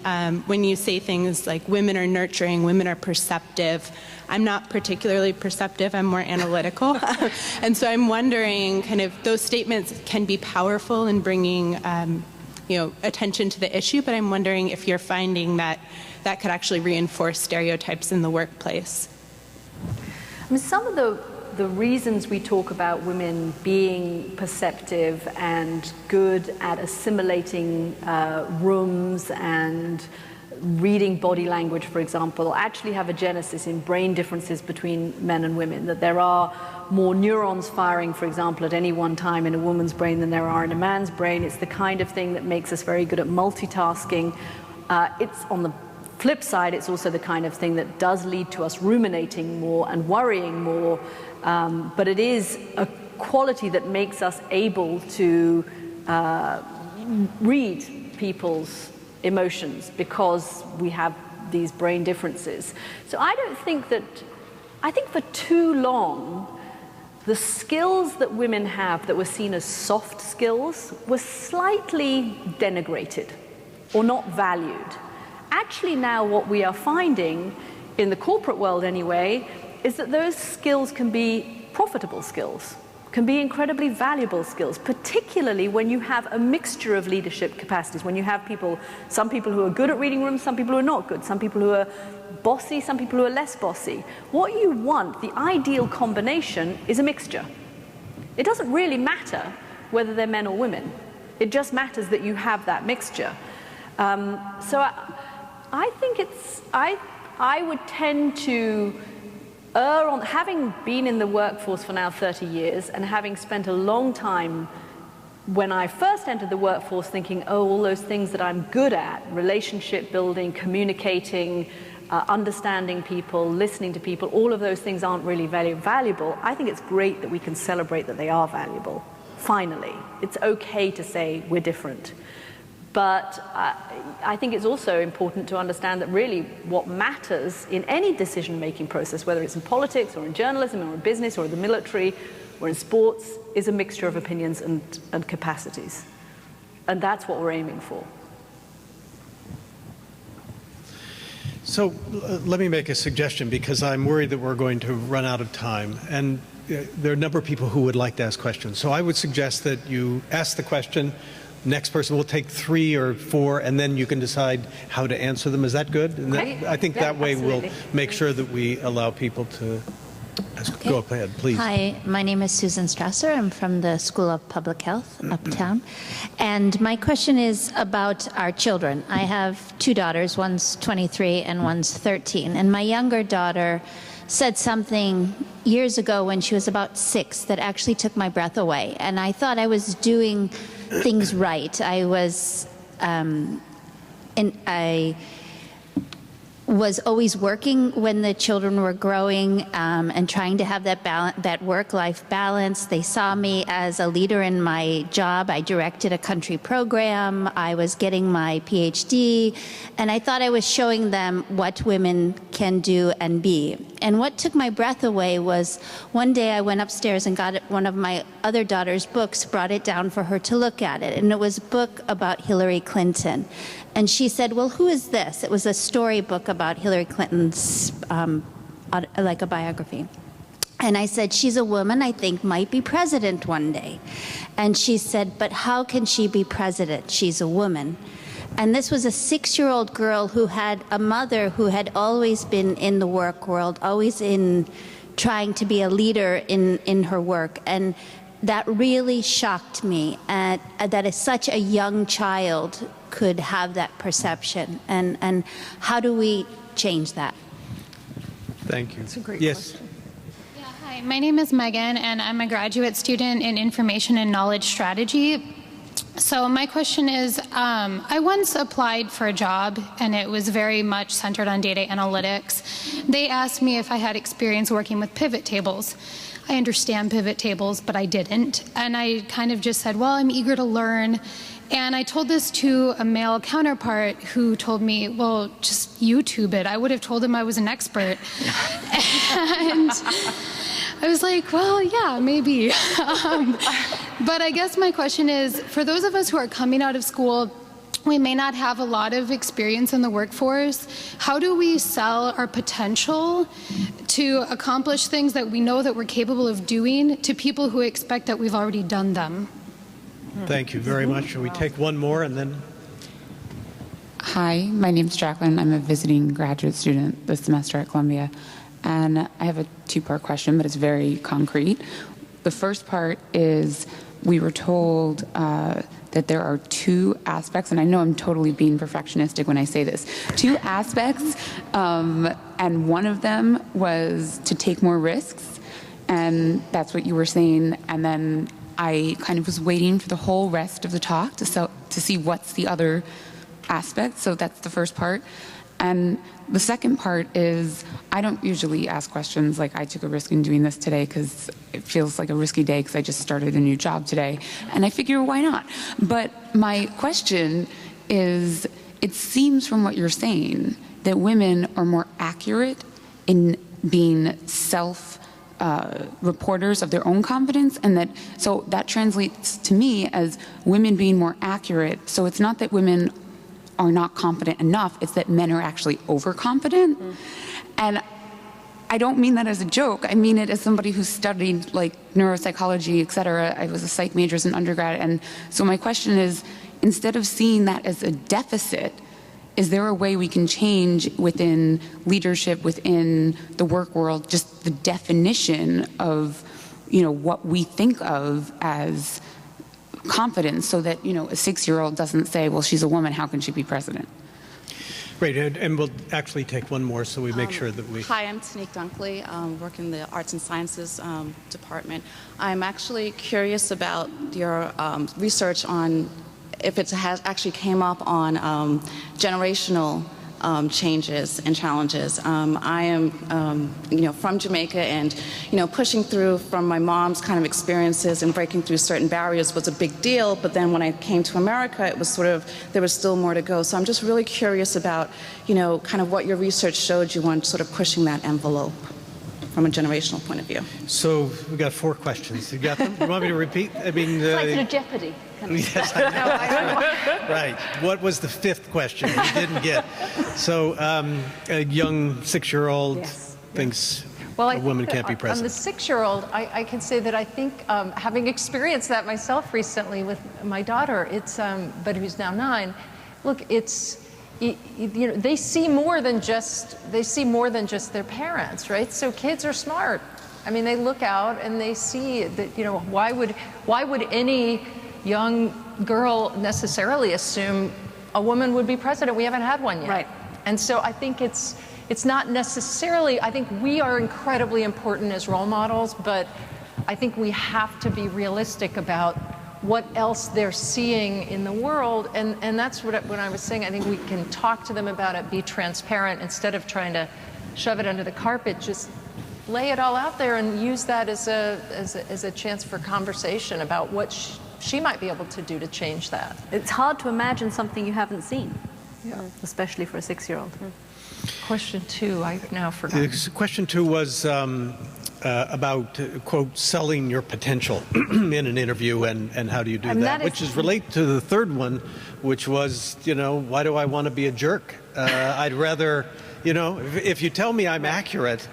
when you say things like women are nurturing, women are perceptive, I'm not particularly perceptive, I'm more analytical. And so I'm wondering, kind of, those statements can be powerful in bringing attention to the issue, but I'm wondering if you're finding that that could actually reinforce stereotypes in the workplace. I mean, some of the reasons we talk about women being perceptive and good at assimilating rooms and reading body language, for example, actually have a genesis in brain differences between men and women, that there are more neurons firing, for example, at any one time in a woman's brain than there are in a man's brain. It's the kind of thing that makes us very good at multitasking. It's on the flip side, it's also the kind of thing that does lead to us ruminating more and worrying more, but it is a quality that makes us able to read people's emotions because we have these brain differences. So I think for too long, the skills that women have that were seen as soft skills were slightly denigrated or not valued. Actually now what we are finding, in the corporate world anyway, is that those skills can be profitable skills, can be incredibly valuable skills, particularly when you have a mixture of leadership capacities, when you have some people who are good at reading rooms, some people who are not good, some people who are bossy, some people who are less bossy. What you want, the ideal combination, is a mixture. It doesn't really matter whether they're men or women. It just matters that you have that mixture. So I think I would tend to err on, having been in the workforce for now 30 years and having spent a long time when I first entered the workforce thinking, oh, all those things that I'm good at, relationship building, communicating, understanding people, listening to people, all of those things aren't really very valuable. I think it's great that we can celebrate that they are valuable. Finally, it's okay to say we're different. But I think it's also important to understand that really what matters in any decision-making process, whether it's in politics or in journalism or in business or in the military or in sports, is a mixture of opinions and capacities. And that's what we're aiming for. So let me make a suggestion, because I'm worried that we're going to run out of time. And there are a number of people who would like to ask questions. So I would suggest that you ask the question. Next person will take 3 or 4, and then you can decide how to answer them. Is that good? And Okay. I think that way absolutely. we'll make sure that we allow people to Go ahead, please. Hi, my name is Susan Strasser. I'm from the School of Public Health uptown. And my question is about our children. I have two daughters, one's 23 and one's 13. And my younger daughter said something years ago when she was about 6 that actually took my breath away. And I thought I was doing things right. I was always working when the children were growing and trying to have that work-life balance. They saw me as a leader in my job. I directed a country program. I was getting my PhD. And I thought I was showing them what women can do and be. And what took my breath away was one day I went upstairs and got one of my other daughter's books, brought it down for her to look at it. And it was a book about Hillary Clinton. And she said, well, who is this? It was a storybook about Hillary Clinton's, like a biography. And I said, she's a woman I think might be president one day. And she said, but how can she be president? She's a woman. And this was a 6-year-old girl who had a mother who had always been in the work world, always in trying to be a leader in her work. And that really shocked me, that such a young child could have that perception. And how do we change that? Thank you. That's a great yes. question. Yeah, hi, my name is Megan, and I'm a graduate student in information and knowledge strategy. So my question is, I once applied for a job, and it was very much centered on data analytics. They asked me if I had experience working with pivot tables. I understand pivot tables, but I didn't. And I kind of just said, well, I'm eager to learn. And I told this to a male counterpart who told me, well, just YouTube it. I would have told him I was an expert. And I was like, well, yeah, maybe. But I guess my question is, for those of us who are coming out of school, we may not have a lot of experience in the workforce. How do we sell our potential to accomplish things that we know that we're capable of doing to people who expect that we've already done them? Thank you very much. Shall we take one more and then? Hi, my name's Jacqueline. I'm a visiting graduate student this semester at Columbia. And I have a two-part question, but it's very concrete. The first part is we were told that there are 2 aspects, and I know I'm totally being perfectionistic when I say this, 2 aspects, and one of them was to take more risks, and that's what you were saying, and then I kind of was waiting for the whole rest of the talk to see what's the other aspect, so that's the first part. And the second part is, I don't usually ask questions like I took a risk in doing this today because it feels like a risky day because I just started a new job today. And I figure, why not? But my question is, it seems from what you're saying that women are more accurate in being reporters of their own confidence, and so that translates to me as women being more accurate. So it's not that women are not confident enough, it's that men are actually overconfident. And I don't mean that as a joke. I mean it as somebody who's studied like neuropsychology, et cetera. I was a psych major as an undergrad. And so my question is, instead of seeing that as a deficit, is there a way we can change within leadership, within the work world, just the definition of, what we think of as confidence, so that, a 6-year-old doesn't say, well, she's a woman, how can she be president? Great, and we'll actually take one more so we make sure that we... Hi, I'm Tanique Dunkley, work in the Arts and Sciences department. I'm actually curious about your research on if it has actually came up on generational changes and challenges. I am, from Jamaica, and pushing through from my mom's kind of experiences and breaking through certain barriers was a big deal. But then when I came to America, it was there was still more to go. So I'm just really curious about, kind of what your research showed you on sort of pushing that envelope from a generational point of view. So we got 4 questions. You got them? You want me to repeat? I mean, It's like sort of Jeopardy. Yes, I know. Right. What was the 5th question you didn't get? So a young 6-year-old thinks a woman can't be president. On the 6-year-old, I can say that I think, having experienced that myself recently with my daughter, but who's now 9, look, they see more than just their parents, right? So kids are smart. I mean, they look out and they see that, you know, why would any young girl necessarily assume a woman would be president? We haven't had one yet. Right. And so I think it's not necessarily, I think we are incredibly important as role models, but I think we have to be realistic about what else they're seeing in the world. And that's what when I was saying, I think we can talk to them about it, be transparent, instead of trying to shove it under the carpet, just lay it all out there and use that as a chance for conversation about what she might be able to do to change that. It's hard to imagine something you haven't seen, especially for a 6-year-old. Question 2, I now forgot. Question 2 was about, quote, selling your potential in an interview, and how do you do that? Which is related to the third one, which was, you know, why do I want to be a jerk? I'd rather, you know, if you tell me I'm accurate,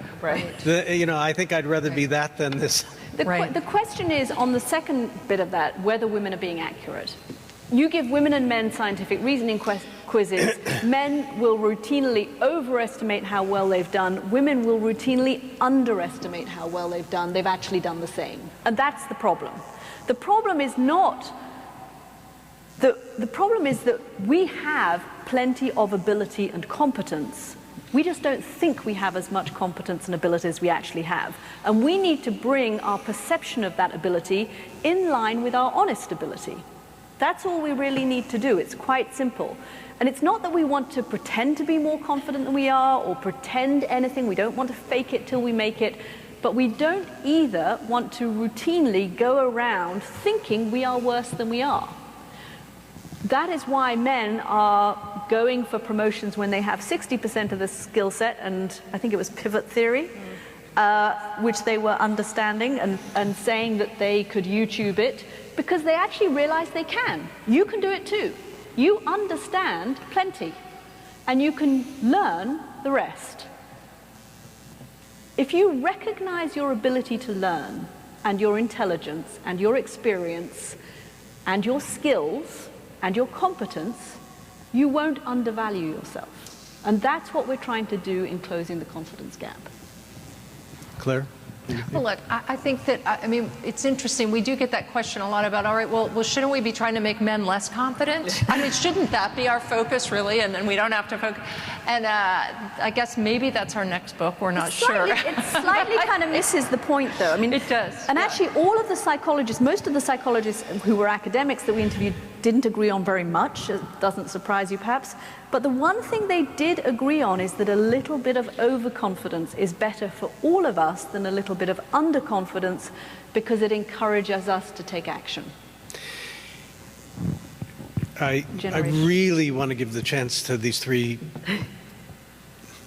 you know, I think I'd rather be that than this. The question is, on the second bit of that, whether women are being accurate. You give women and men scientific reasoning quizzes. Men will routinely overestimate how well they've done. Women will routinely underestimate how well they've done. They've actually done the same. And that's the problem. The problem is not... The problem is that we have plenty of ability and competence. We just don't think we have as much competence and ability as we actually have. And we need to bring our perception of that ability in line with our honest ability. That's all we really need to do. It's quite simple. And it's not that we want to pretend to be more confident than we are or pretend anything. We don't want to fake it till we make it. But we don't either want to routinely go around thinking we are worse than we are. That is why men are going for promotions when they have 60% of the skill set, and I think it was pivot theory, which they were understanding and saying that they could YouTube it, because they actually realize they can. You can do it too. You understand plenty, and you can learn the rest. If you recognize your ability to learn, and your intelligence, and your experience, and your skills, and your competence, you won't undervalue yourself. And that's what we're trying to do in closing the confidence gap. Claire? Well, look, I think that, I mean, it's interesting. We do get that question a lot about, all right, well, shouldn't we be trying to make men less confident? I mean, shouldn't that be our focus, really? And then we don't have to focus. And I guess maybe that's our next book. We're not sure. It slightly kind of misses the point, though. I mean, it does. And actually, all of the psychologists, most of the psychologists who were academics that we interviewed didn't agree on very much. It doesn't surprise you, perhaps. But the one thing they did agree on is that a little bit of overconfidence is better for all of us than a little bit of underconfidence, because it encourages us to take action. I really want to give the chance to these 3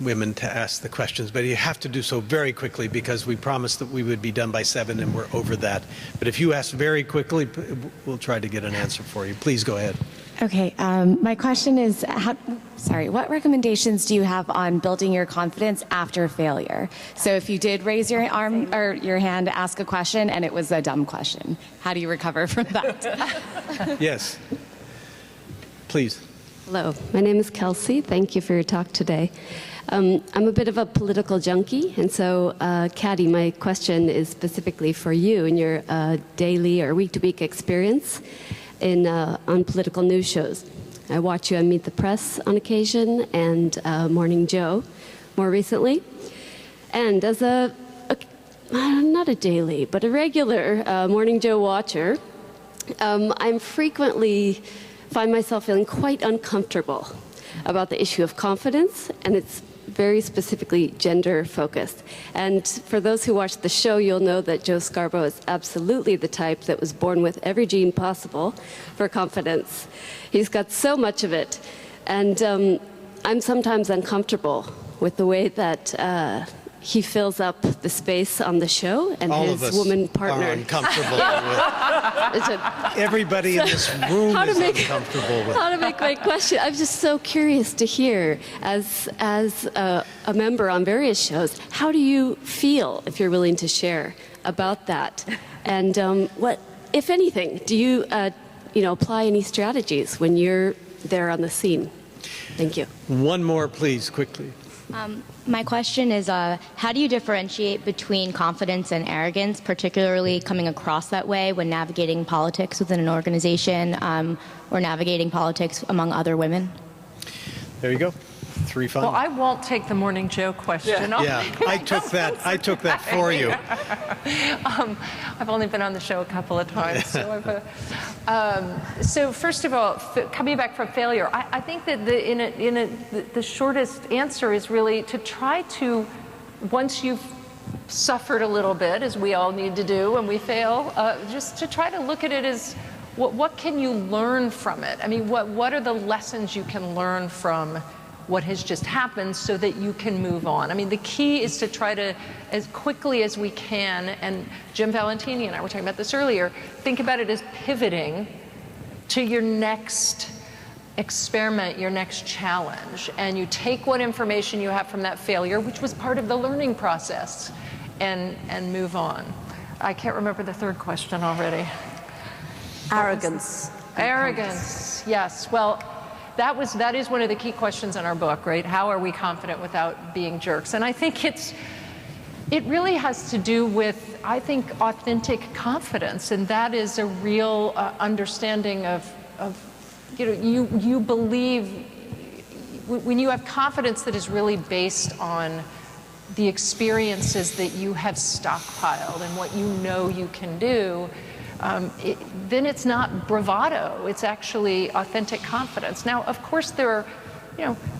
women to ask the questions, but you have to do so very quickly, because we promised that we would be done by 7 and we're over that. But if you ask very quickly, we'll try to get an answer for you. Please go ahead. Okay, my question is, what recommendations do you have on building your confidence after failure? So if you did raise your arm or your hand to ask a question and it was a dumb question, how do you recover from that? Yes. Please. Hello, my name is Kelsey. Thank you for your talk today. I'm a bit of a political junkie, and so, Katty, my question is specifically for you in your daily or week-to-week experience on political news shows. I watch you on Meet the Press on occasion, and Morning Joe more recently. And as not a daily, but a regular Morning Joe watcher, I'm frequently find myself feeling quite uncomfortable about the issue of confidence, and it's very specifically gender-focused. And for those who watch the show, you'll know that Joe Scarborough is absolutely the type that was born with every gene possible for confidence. He's got so much of it. And I'm sometimes uncomfortable with the way that he fills up the space on the show, and all his woman partner. Are uncomfortable with. Everybody in this room is uncomfortable with. How to make my question? I'm just so curious to hear, as a member on various shows, how do you feel, if you're willing to share, about that? And what, if anything, do you apply any strategies when you're there on the scene? Thank you. One more, please, quickly. My question is, how do you differentiate between confidence and arrogance, particularly coming across that way when navigating politics within an organization or navigating politics among other women? There you go. 3 fun. Well, I won't take the Morning Joe question. Yeah, I took that for you. I've only been on the show a couple of times, so so first of all, coming back from failure, I think that the shortest answer is really to try to, once you've suffered a little bit, as we all need to do when we fail, just to try to look at it as what can you learn from it? I mean, what are the lessons you can learn from what has just happened so that you can move on? I mean, the key is to try to, as quickly as we can, and Jim Valentini and I were talking about this earlier, think about it as pivoting to your next experiment, your next challenge. And you take what information you have from that failure, which was part of the learning process, and move on. I can't remember the third question already. Arrogance. Arrogance, yes. Well, that is one of the key questions in our book, right? How are we confident without being jerks? And I think it really has to do with, I think, authentic confidence, and that is a real understanding of you believe, when you have confidence that is really based on the experiences that you have stockpiled and what you know you can do, then it's not bravado, it's actually authentic confidence. Now, of course, there are,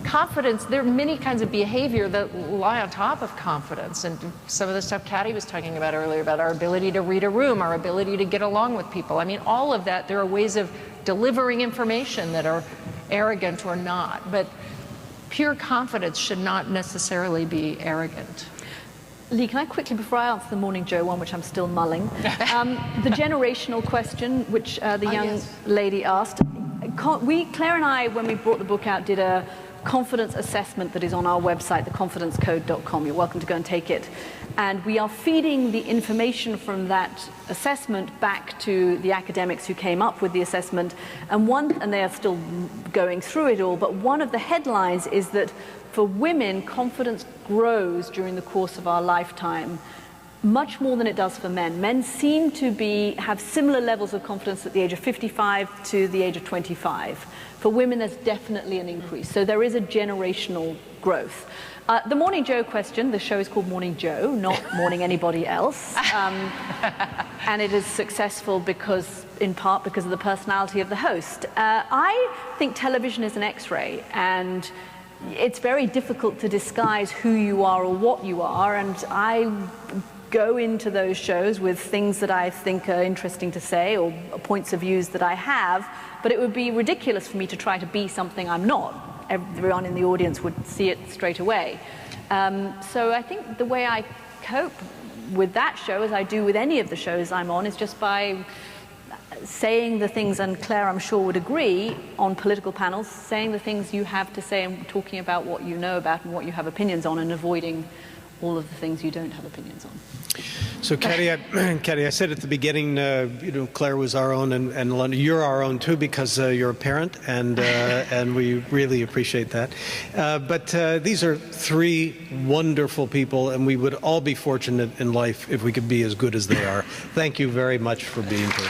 confidence, there are many kinds of behavior that lie on top of confidence, and some of the stuff Katty was talking about earlier, about our ability to read a room, our ability to get along with people. I mean, all of that, there are ways of delivering information that are arrogant or not, but pure confidence should not necessarily be arrogant. Lee, can I quickly, before I answer the Morning Joe one, which I'm still mulling, the generational question, which the young lady asked, Claire and I, when we brought the book out, did a confidence assessment that is on our website, theconfidencecode.com. You're welcome to go and take it. And we are feeding the information from that assessment back to the academics who came up with the assessment. And they are still going through it all, but one of the headlines is that for women, confidence grows during the course of our lifetime much more than it does for men. Men seem to have similar levels of confidence at the age of 55 to the age of 25. For women, there's definitely an increase. So there is a generational growth. The Morning Joe question, the show is called Morning Joe, not Morning Anybody Else. And it is successful in part because of the personality of the host. I think television is an X-ray, and it's very difficult to disguise who you are or what you are, and I go into those shows with things that I think are interesting to say or points of views that I have, but it would be ridiculous for me to try to be something I'm not. Everyone in the audience would see it straight away. So I think the way I cope with that show, as I do with any of the shows I'm on, is just by saying the things, and Claire, I'm sure, would agree, on political panels, saying the things you have to say and talking about what you know about and what you have opinions on, and avoiding all of the things you don't have opinions on. So, Katty, I said at the beginning, Claire was our own, and London, you're our own too, because you're a parent, and we really appreciate that. But these are 3 wonderful people, and we would all be fortunate in life if we could be as good as they are. Thank you very much for being here.